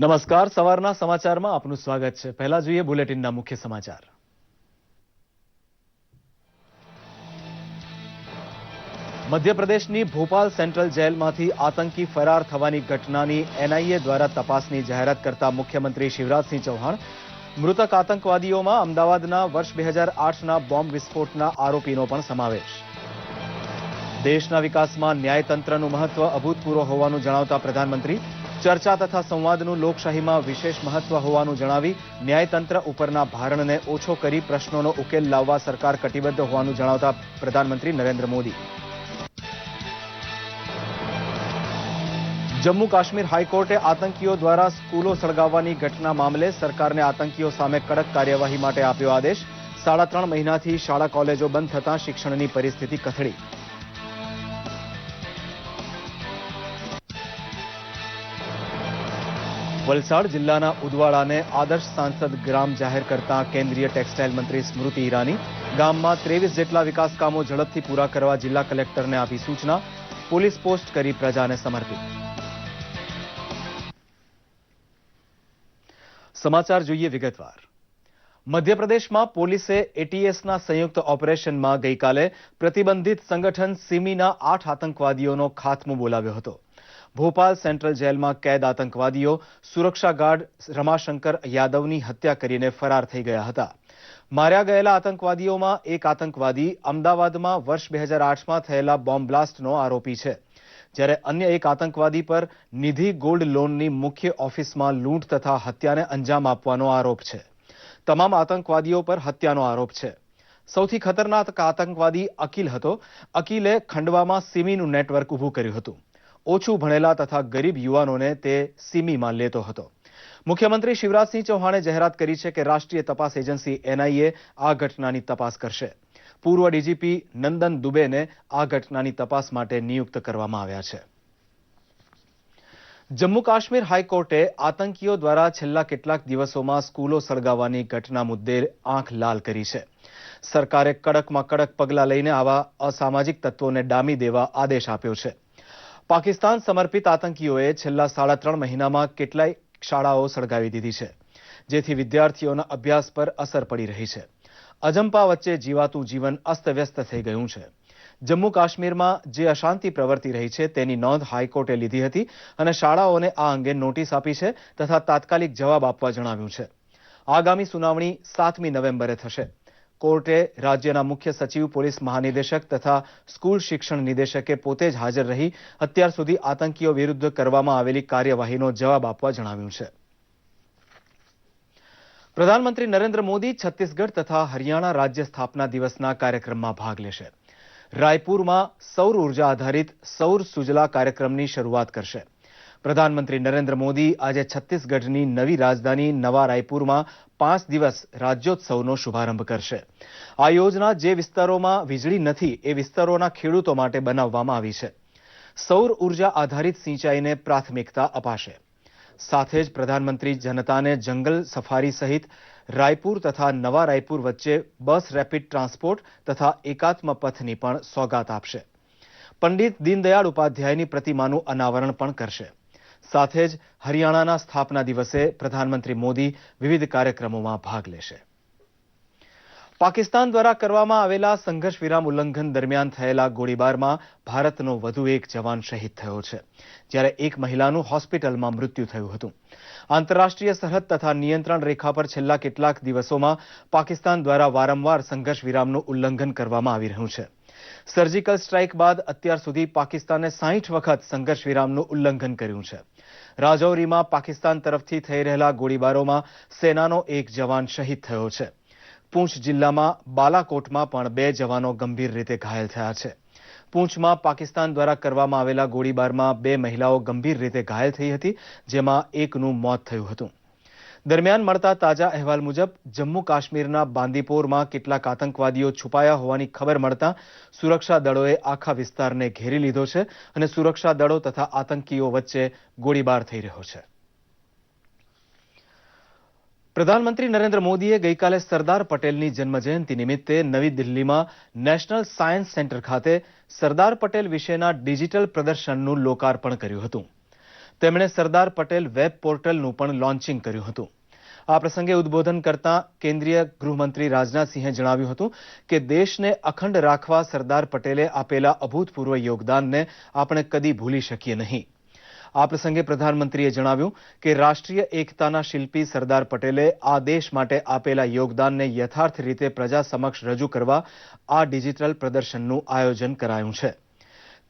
નમસ્કાર, સવારના સમાચારમાં આપનું સ્વાગત છે। પહેલા જોઈએ બુલેટિનના મુખ્ય સમાચાર। મધ્યપ્રદેશની ભોપાલ સેન્ટ્રલ જેલમાંથી આતંકી ફરાર થવાની ઘટનાની એનઆઈએ દ્વારા તપાસની જાહેરાત કરતા મુખ્યમંત્રી શિવરાજસિંહ ચૌહાણ, મૃતક આતંકવાદીઓમાં અમદાવાદના વર્ષ 2008ના બોમ્બ વિસ્ફોટના આરોપીનો પણ સમાવેશ। દેશના વિકાસમાં ન્યાયતંત્રનું મહત્વ અભૂતપૂર્વ હોવાનું જણાવતા પ્રધાનમંત્રી ચર્ચા તથા સંવાદનું લોકશાહીમાં વિશેષ મહત્વ હોવાનું જણાવી ન્યાયતંત્ર ઉપરના ભારણને ઓછો કરી પ્રશ્નોનો ઉકેલ લાવવા સરકાર કટિબદ્ધ હોવાનું જણાવતા પ્રધાનમંત્રી નરેન્દ્ર મોદી। જમ્મુ કાશ્મીર હાઈકોર્ટે આતંકીઓ દ્વારા સ્કૂલો સળગાવવાની ઘટના મામલે સરકારને આતંકીઓ સામે કડક કાર્યવાહી માટે આપ્યો આદેશ। 3.5 મહિનાથી શાળા કોલેજો બંધ થતાં શિક્ષણની પરિસ્થિતિ કથળી। વલસાડ જિલ્લાના ઉદવાડાને આદર્શ સાંસદ ગ્રામ જાહેર કરતા કેન્દ્રીય ટેક્સટાઇલ મંત્રી સ્મૃતિ ઈરાની ગામમાં 23 જેટલા વિકાસ કામો ઝડપથી પૂરા કરવા જિલ્લા કલેક્ટરને આપી સૂચના। પોલીસ પોસ્ટ કરી પ્રજાને સમર્પિત। સમાચાર જોઈએ વિગતવાર। મધ્યપ્રદેશમાં પોલીસે એટીએસના સંયુક્ત ઓપરેશનમાં ગઈકાલે પ્રતિબંધિત સંગઠન સિમીના 8 આતંકવાદીઓનો ખાત્મો બોલાવ્યો હતો। ભોપાલ સેન્ટ્રલ જેલમાં કેદ આતંકવાદીઓ સુરક્ષા ગાર્ડ રમાશંકર યાદવની હત્યા કરીને ફરાર થઈ ગયા હતા। માર્યા ગયેલા આતંકવાદીઓમાં એક આતંકવાદી અમદાવાદમાં વર્ષ 2008માં થયેલા બોમ્બ બ્લાસ્ટનો આરોપી છે, જ્યારે અન્ય એક આતંકવાદી પર નિધિ ગોલ્ડ લોનની મુખ્ય ઓફિસમાં લૂંટ તથા હત્યાને અંજામ આપવાનો આરોપ છે। તમામ આતંકવાદીઓ પર હત્યાનો આરોપ છે। સૌથી ખતરનાક આતંકવાદી અકીલ હતો। અકીલે ખંડવામાં સિમીનું નેટવર્ક ઊભું કર્યું હતું। ઓછું ભણેલા તથા ગરીબ યુવાનોને તે સિમીમાં લેતો હતો। મુખ્યમંત્રી શિવરાજસિંહ ચૌહાણે જાહેરાત કરી છે કે રાષ્ટ્રીય તપાસ એજન્સી એનઆઈએ આ ઘટનાની તપાસ કરશે। પૂર્વ ડીજીપી નંદન દુબેને આ ઘટનાની તપાસ માટે નિયુક્ત કરવામાં આવ્યા છે। જમ્મુ કાશ્મીર હાઈકોર્ટે આતંકીઓ દ્વારા છેલ્લા કેટલાક દિવસોમાં સ્કૂલો સળગાવવાની ઘટના મુદ્દે આંખ લાલ કરી છે। સરકારે કડકમાં કડક પગલાં લઈને આવા અસામાજિક તત્વોને ડામી દેવા આદેશ આપ્યો છે। પાકિસ્તાન સમર્પિત આતંકીઓએ છેલ્લા 3.5 મહિનામાં કેટલાય શાળાઓ સળગાવી દીધી છે, જેથી વિદ્યાર્થીઓના અભ્યાસ પર અસર પડી રહી છે। અજંપા વચ્ચે જીવાતું જીવન અસ્તવ્યસ્ત થઈ ગયું છે। જમ્મુ કાશ્મીરમાં જે અશાંતિ પ્રવર્તી રહી છે તેની નોંધ હાઈકોર્ટે લીધી હતી અને શાળાઓને આ અંગે નોટિસ આપી છે તથા તાત્કાલિક જવાબ આપવા જણાવ્યું છે। આગામી સુનાવણી 7મી નવેમ્બરે થશે। કોર્ટે રાજ્યના મુખ્ય સચિવ, પોલીસ મહાનિદેશક તથા સ્કૂલ શિક્ષણ નિદેશકે પોતે જ હાજર રહી અત્યાર સુધી આતંકીઓ વિરુદ્ધ કરવામાં આવેલી કાર્યવાહીનો જવાબ આપવા જણાવ્યું છે। પ્રધાનમંત્રી નરેન્દ્ર મોદી છત્તીસગઢ તથા હરિયાણા રાજ્ય સ્થાપના દિવસના કાર્યક્રમમાં ભાગ લેશે। રાયપુરમાં સૌર ઉર્જા આધારિત સૌર સુજલા કાર્યક્રમની શરૂઆત કરશે। પ્રધાનમંત્રી નરેન્દ્ર મોદી આજે છત્તીસગઢની નવી રાજધાની નવા રાયપુરમાં 5 દિવસ રાજ્યોત્સવનો શુભારંભ કરશે। આ યોજના જે વિસ્તારોમાં વીજળી નથી એ વિસ્તારોના ખેડૂતો માટે બનાવવામાં આવી છે। સૌર ઉર્જા આધારિત સિંચાઈને પ્રાથમિકતા અપાશે। સાથે જ પ્રધાનમંત્રી જનતાને જંગલ સફારી સહિત રાયપુર તથા નવા રાયપુર વચ્ચે બસ રેપિડ ટ્રાન્સપોર્ટ તથા એકાત્મ પથની પણ સોગાત આપશે। પંડિત દીનદયાળ ઉપાધ્યાયની પ્રતિમાનું અનાવરણ પણ કરશે। સાથે જ હરિયાણાના સ્થાપના દિવસે પ્રધાનમંત્રી મોદી વિવિધ કાર્યક્રમોમાં ભાગ લેશે। પાકિસ્તાન દ્વારા કરવામાં આવેલા સંઘર્ષ વિરામ ઉલ્લંઘન દરમિયાન થયેલા ગોળીબારમાં ભારતનો વધુ એક જવાન શહીદ થયો છે, જ્યારે એક મહિલાનું હોસ્પિટલમાં મૃત્યુ થયું હતું। આંતરરાષ્ટ્રીય સરહદ તથા નિયંત્રણ રેખા પર છેલ્લા કેટલાક દિવસોમાં પાકિસ્તાન દ્વારા વારંવાર સંઘર્ષ વિરામનું ઉલ્લંઘન કરવામાં આવી રહ્યું છે। સર્જિકલ સ્ટ્રાઇક બાદ અત્યાર સુધી પાકિસ્તાને 60 વખત સંઘર્ષ વિરામનું ઉલ્લંઘન કર્યું છે। રાજૌરીમાં પાકિસ્તાન તરફથી થઈ રહેલા ગોળીબારોમાં સેનાનો એક જવાન શહીદ થયો છે। પૂંછ જિલ્લામાં બાલાકોટમાં પણ 2 જવાનો ગંભીર રીતે ઘાયલ થયા છે। પૂંછમાં પાકિસ્તાન દ્વારા કરવામાં આવેલા ગોળીબારમાં 2 મહિલાઓ ગંભીર રીતે ઘાયલ થઈ હતી, જેમાં એકનું મોત થયું હતું। દરમિયાન મળતા તાજા અહેવાલ મુજબ જમ્મુ કાશ્મીરના બાંદીપોરમાં કેટલાક આતંકવાદીઓ છુપાયા હોવાની ખબર મળતા સુરક્ષા દળોએ આખા વિસ્તારને ઘેરી લીધો છે અને સુરક્ષા દળો તથા આતંકીઓ વચ્ચે ગોળીબાર થઈ રહ્યો છે। પ્રધાનમંત્રી નરેન્દ્ર મોદીએ ગઈકાલે સરદાર પટેલની જન્મજયંતિ નિમિત્તે નવી દિલ્હીમાં નેશનલ સાયન્સ સેન્ટર ખાતે સરદાર પટેલ વિશેના ડિજિટલ પ્રદર્શનનું લોકાર્પણ કર્યું હતું। તેમણે સરદાર પટેલ વેબ પોર્ટલનું પણ લોન્ચિંગ કર્યું હતું. આ પ્રસંગે ઉદ્બોધન કરતા કેન્દ્રીય ગૃહમંત્રી રાજનાથસિંહે જણાવ્યું હતું કે દેશને અખંડ રાખવા સરદાર પટેલે આપેલા અભૂતપૂર્વ યોગદાનને આપણે કદી ભૂલી શકીએ નહીં. આ પ્રસંગે પ્રધાનમંત્રીએ જણાવ્યું કે રાષ્ટ્રીય એકતાના શિલ્પી સરદાર પટેલે આ દેશ માટે આપેલા યોગદાનને યથાર્થ રીતે પ્રજા સમક્ષ રજૂ કરવા આ ડિજિટલ પ્રદર્શનનું આયોજન કરાયું છે.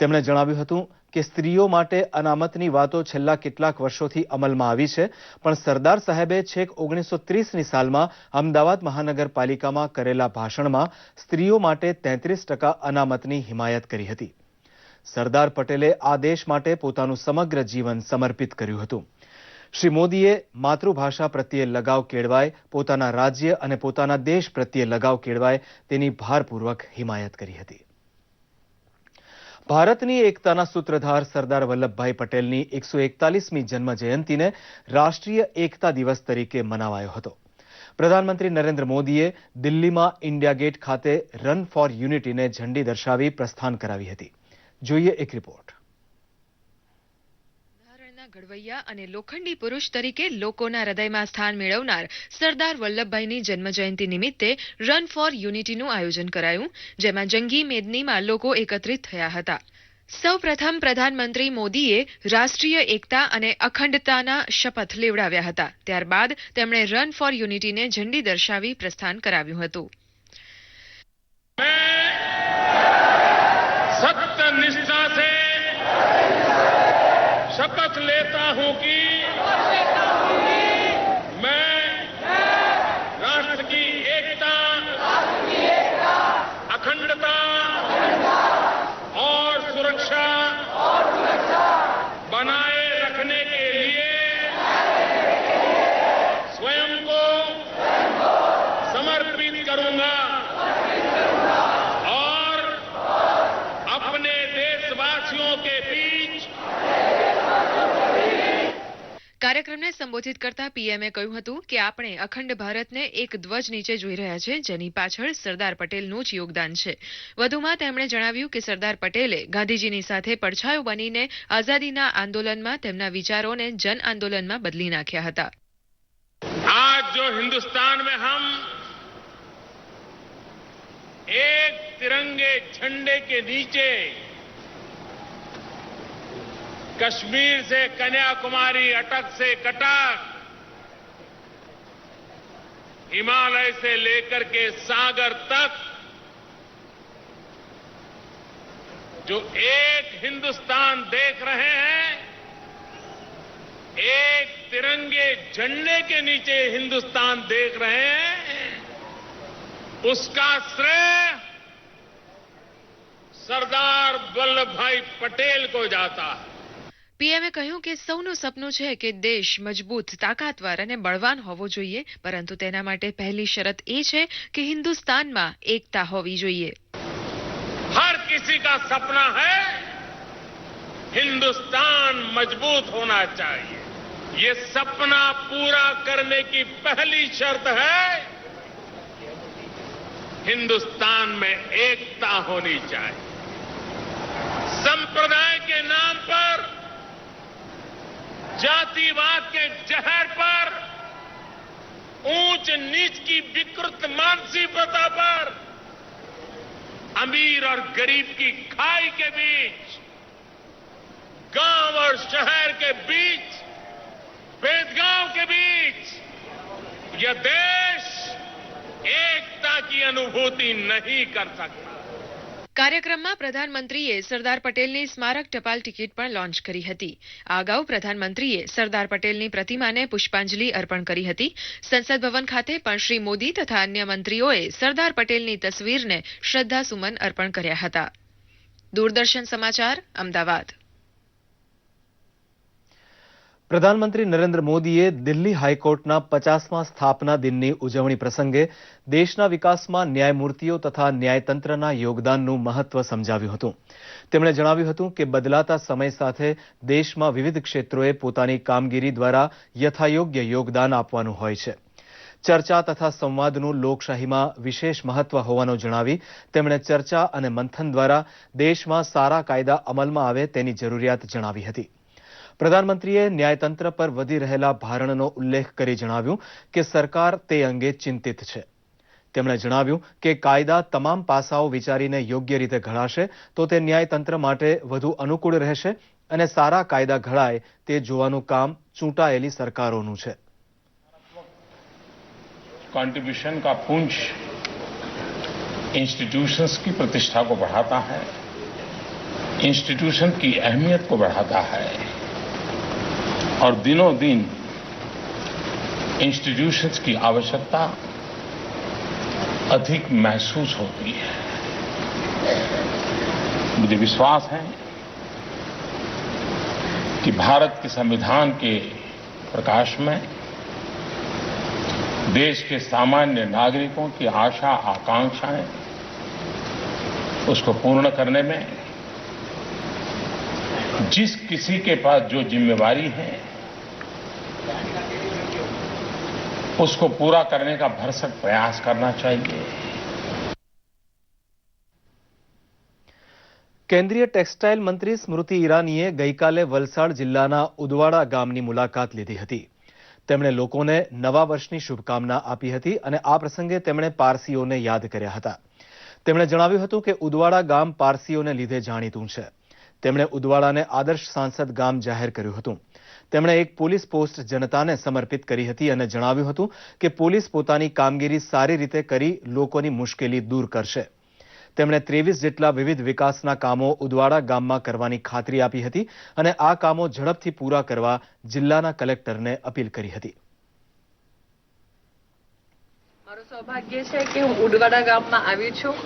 તેમણે જણાવ્યું હતું કે સ્ત્રીઓ માટે અનામતની વાતો છેલ્લા કેટલાક વર્ષોથી અમલમાં આવી છે, પણ સરદાર સાહેબે છેક 1930ની સાલમાં અમદાવાદ મહાનગરપાલિકામાં કરેલા ભાષણમાં સ્ત્રીઓ માટે 33% અનામતની હિમાયત કરી હતી. સરદાર પટેલે આ દેશ માટે પોતાનું સમગ્ર જીવન સમર્પિત કર્યું હતું. શ્રી મોદીએ માતૃભાષા પ્રત્યે લગાવ કેળવાય, પોતાના રાજ્ય અને પોતાના દેશ પ્રત્યે લગાવ કેળવાય તેની ભારપૂર્વક હિમાયત કરી હતી. ભારતની એકતાના સૂત્રધાર સરદાર વલ્લભભાઈ પટેલની 141મી જન્મ જયંતિને રાષ્ટ્રીય એકતા દિવસ તરીકે મનાવાયો હતો. પ્રધાનમંત્રી નરેન્દ્ર મોદીએ દિલ્હીમાં ઇન્ડિયા ગેટ ખાતે રન ફોર યુનિટીને ઝંડી દર્શાવી પ્રસ્થાન કરાવી હતી. જોઈએ એક રિપોર્ટ. ઘડવૈયા અને લોખંડી પુરુષ તરીકે લોકોના હૃદયમાં સ્થાન મેળવનાર સરદાર વલ્લભભાઈની જન્મજયંતિ નિમિત્તે રન ફોર યુનિટીનું આયોજન કરાયું, જેમાં જંગી મેદનીમાં લોકો એકત્રિત થયા હતા. સૌપ્રથમ પ્રધાનમંત્રી મોદીએ રાષ્ટ્રીય એકતા અને અખંડતાના શપથ લેવડાવ્યા હતા. ત્યારબાદ તેમણે રન ફોર યુનિટીને ઝંડી દર્શાવી પ્રસ્થાન કરાવ્યું હતું. सत्यनिष्ठा से शपथ लेता हूं कि मैं राष्ट्र की एकता, अखंडता और सुरक्षा बनाए रखने के लिए स्वयं को समर्पित करूंगा और अपने देशवासियों के बीच. કાર્યક્રમને સંબોધિત કરતા પીએમએ કહ્યું હતું કે આપણે અખંડ ભારતને એક ધ્વજ નીચે જોઈ રહ્યા છે, જેની પાછળ સરદાર પટેલનું જ યોગદાન છે. વધુમાં તેમણે જણાવ્યું કે સરદાર પટેલે ગાંધીજીની સાથે પડછાયો બનીને આઝાદીના આંદોલનમાં તેમના વિચારોને જન આંદોલનમાં બદલી નાખ્યા હતા. आज जो हिंदुस्तान में हम एक तिरंगे झंडे के नीचे कश्मीर से कन्याकुमारी, अटक से कटक, हिमालय से लेकर के सागर तक जो एक हिंदुस्तान देख रहे हैं, एक तिरंगे झंडे के नीचे हिंदुस्तान देख रहे हैं, उसका श्रेय सरदार वल्लभभाई पटेल को जाता है. પીએમએ કહ્યું કે સૌનું સપનું છે કે દેશ મજબૂત, તાકાતવાર અને બળવાન હોવો જોઈએ, પરંતુ તેના માટે પહેલી શરત એ છે કે હિન્દુસ્તાનમાં એકતા હોવી જોઈએ. हर किसी का सपना है हिंदुस्तान मजबूत होना चाहिए. ये सपना पूरा करने की पहली शर्त है हिंदुस्तान में एकता होनी चाहिए. संप्रदाय के नाम पर, जातिवाद के जहर पर, ऊंच नीच की विकृत मानसिकता पर, अमीर और गरीब की खाई के बीच, गांव और शहर के बीच, भेदभाव के बीच यह देश एकता की अनुभूति नहीं कर सकता. કાર્યક્રમમાં પ્રધાનમંત્રીએ સરદાર પટેલની સ્મારક ટપાલ ટિકિટ પણ લોન્ચ કરી હતી. આ અગાઉ પ્રધાનમંત્રીએ સરદાર પટેલની પ્રતિમાને પુષ્પાંજલિ અર્પણ કરી હતી. સંસદ ભવન ખાતે પણ શ્રી મોદી તથા અન્ય મંત્રીઓએ સરદાર પટેલની તસવીરને શ્રદ્ધાસુમન અર્પણ કર્યા હતા. દૂરદર્શન સમાચાર, અમદાવાદ. પ્રધાનમંત્રી નરેન્દ્ર મોદીએ દિલ્હી હાઈકોર્ટના 50મા સ્થાપના દિનની ઉજવણી પ્રસંગે દેશના વિકાસમાં ન્યાયમૂર્તિઓ તથા ન્યાયતંત્રના યોગદાનનું મહત્વ સમજાવ્યું હતું. તેમણે જણાવ્યું હતું કે બદલાતા સમય સાથે દેશમાં વિવિધ ક્ષેત્રોએ પોતાની કામગીરી દ્વારા યથાયોગ્ય યોગદાન આપવાનું હોય છે. ચર્ચા તથા સંવાદનું લોકશાહીમાં વિશેષ મહત્વ હોવાનું જણાવી તેમણે ચર્ચા અને મંથન દ્વારા દેશમાં સારા કાયદા અમલમાં આવે તેની જરૂરિયાત જણાવી હતી. પ્રધાનમંત્રીએ ન્યાયતંત્ર પર વધી રહેલા ભારણનો ઉલ્લેખ કરી જણાવ્યું કે સરકાર તે અંગે ચિંતિત છે. તેમણે જણાવ્યું કે કાયદા તમામ પાસાઓ વિચારીને યોગ્ય રીતે ઘડાશે તો તે ન્યાયતંત્ર માટે વધુ અનુકૂળ રહેશે અને સારા કાયદા ઘડાય તે જોવાનું કામ ચૂંટાયેલી સરકારોનું છે. कंट्रीब्यूशन का पुंज इंस्टीट्यूशंस की प्रतिष्ठा को बढ़ाता है, इंस्टीट्यूशन की अहमियत को बढ़ाता है और दिनों दिन इंस्टीट्यूशंस की आवश्यकता अधिक महसूस होती है. मुझे विश्वास है कि भारत के संविधान के प्रकाश में देश के सामान्य नागरिकों की आशा आकांक्षाएं उसको पूर्ण करने में जिस किसी के पास जो जिम्मेवारी है उसको पूरा करने का भरसक प्रयास करना चाहिए. કેન્દ્રીય ટેક્સટાઇલ મંત્રી સ્મૃતિ ઈરાનીએ ગઈકાલે વલસાડ જિલ્લાના ઉદવાડા ગામની મુલાકાત લીધી હતી. તેમણે લોકોને નવા વર્ષની શુભકામના આપી હતી અને આ પ્રસંગે તેમણે પારસીઓને યાદ કર્યા હતા. તેમણે જણાવ્યું હતું કે ઉદવાડા ગામ પારસીઓને લીધે જાણીતું છે. તેમણે ઉદવાડાને આદર્શ સાંસદ ગામ જાહેર કર્યું હતું. તેમણે એક પોલીસ પોસ્ટ જનતાને સમર્પિત કરી હતી અને જણાવ્યું હતું કે પોલીસ પોતાની કામગીરી સારી રીતે કરી લોકોની મુશ્કેલી દૂર કરશે. તેમણે 23 જેટલા વિવિધ વિકાસના કામો ઉદવાડા ગામમાં કરવાની ખાતરી આપી હતી અને આ કામો ઝડપથી પૂરા કરવા જિલ્લાના કલેક્ટરને અપીલ કરી હતી. મારું સૌભાગ્ય છે કે હું ઉદવાડા ગામમાં આવી છું.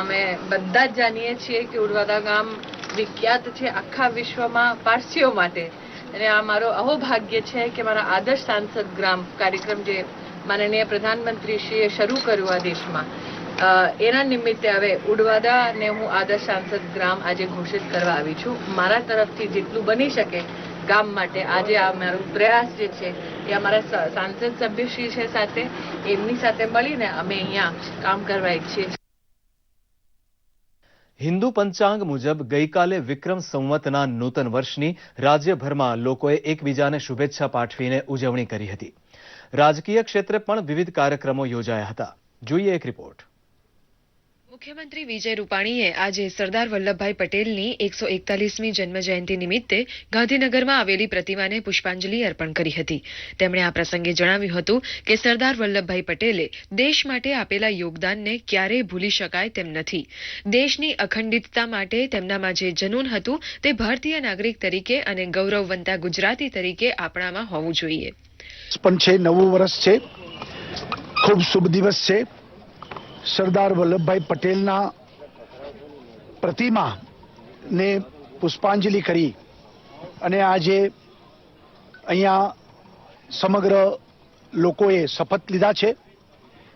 અમે બધા જ જાણીએ છીએ કે ઉદવાડા ગામ વિખ્યાત છે આખા વિશ્વમાં પારસીઓ માટે અને આ મારો અહોભાગ્ય છે કે મારા આદર્શ સાંસદ ગ્રામ કાર્યક્રમ જે માનનીય પ્રધાનમંત્રીશ્રીએ શરૂ કર્યો આ દેશમાં એના નિમિત્તે હવે ઉદવાડાને હું આદર્શ સાંસદ ગ્રામ આજે ઘોષિત કરવા આવી છું. મારા તરફથી જેટલું બની શકે ગામ માટે આજે આ મારો પ્રયાસ જે છે એ અમારા સાંસદ સભ્યશ્રી છે સાથે એમની સાથે મળીને અમે અહીંયા કામ કરવા ઈચ્છીએ છીએ. હિન્દુ પંચાંગ મુજબ ગઈકાલે વિક્રમ સંવતના નૂતન વર્ષની રાજ્યભરમાં લોકોએ એકબીજાને શુભેચ્છા પાઠવીને ઉજવણી કરી હતી. રાજકીય ક્ષેત્રે પણ વિવિધ કાર્યક્રમો યોજાયા હતા. જોઈએ એક રિપોર્ટ. મુખ્યમંત્રી વિજય રૂપાણીએ આજે સરદાર વલ્લભભાઈ પટેલની 141મી જન્મજયંતિ નિમિત્તે ગાંધીનગરમાં આવેલી પ્રતિમાને પુષ્પાંજલિ અર્પણ કરી હતી. તેમણે આ પ્રસંગે જણાવ્યું હતું કે સરદાર વલ્લભભાઈ પટેલે દેશ માટે આપેલા યોગદાનને ક્યારેય ભૂલી શકાય તેમ નથી. દેશની અખંડિતતા માટે તેમનામાં જે જનૂન હતું તે ભારતીય નાગરિક તરીકે અને ગૌરવવંતા ગુજરાતી તરીકે આપણામાં હોવું જોઈએ. પણ છે, નવું વર્ષ છે, ખૂબ શુભ દિવસ છે. સરદાર વલ્લભભાઈ પટેલના પ્રતિમાને પુષ્પાંજલિ કરી અને આજે અહીંયા સમગ્ર લોકોએ શપથ લીધા છે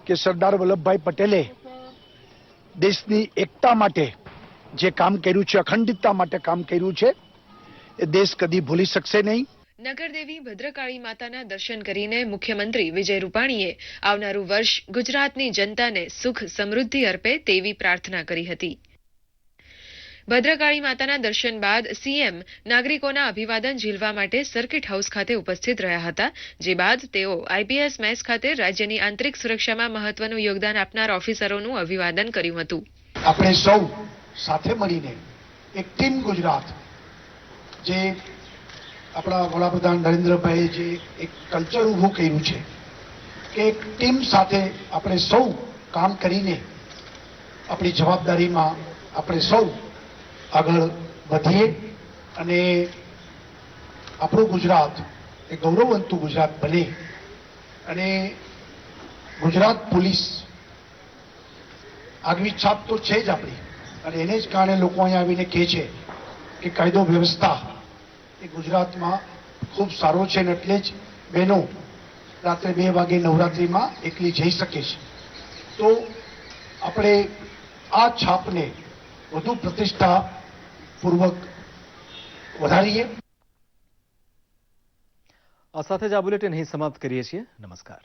કે સરદાર વલ્લભભાઈ પટેલે દેશની એકતા માટે જે કામ કર્યું છે, અખંડિતતા માટે કામ કર્યું છે, એ દેશ કદી ભૂલી શકશે નહીં. નગરદેવી ભદ્રકાળી માતાના દર્શન કરીને મુખ્યમંત્રી વિજય રૂપાણીએ આવનારું વર્ષ ગુજરાતની જનતાને સુખ સમૃદ્ધિ અર્પે તેવી પ્રાર્થના કરી હતી. ભદ્રકાળી માતાના દર્શન બાદ સીએમ નાગરિકોના અભિવાદન ઝીલવા માટે સર્કિટ હાઉસ ખાતે ઉપસ્થિત રહ્યા હતા, જે બાદ તેઓ આઈપીએસ મેસ ખાતે રાજ્યની આંતરિક સુરક્ષામાં મહત્વનું યોગદાન આપનાર ઓફિસરોનું અભિવાદન કર્યું હતું. આપણે સૌ સાથે મળીને એક ટીમ ગુજરાત, જે આપણા વડાપ્રધાન નરેન્દ્રભાઈએ જે એક કલ્ચર ઊભું કર્યું છે કે એક ટીમ સાથે આપણે સૌ કામ કરીને આપણી જવાબદારીમાં આપણે સૌ આગળ વધીએ અને આપણું ગુજરાત એ ગૌરવવંતું ગુજરાત બને. અને ગુજરાત પોલીસ આગવી છાપ તો છે જ આપણી, અને એને જ કારણે લોકો અહીંયા આવીને કહે છે કે કાયદો વ્યવસ્થા એ ગુજરાતમાં ખૂબ સારો છે અને એટલે જ બહેનો રાત્રે 2 વાગે નવરાત્રિમાં એકલી જઈ શકે છે. તો આપણે આ છાપને વધુ પ્રતિષ્ઠાપૂર્વક વધારીએ. આ સાથે જ આ બુલેટિન અહીં સમાપ્ત કરીએ છીએ. નમસ્કાર.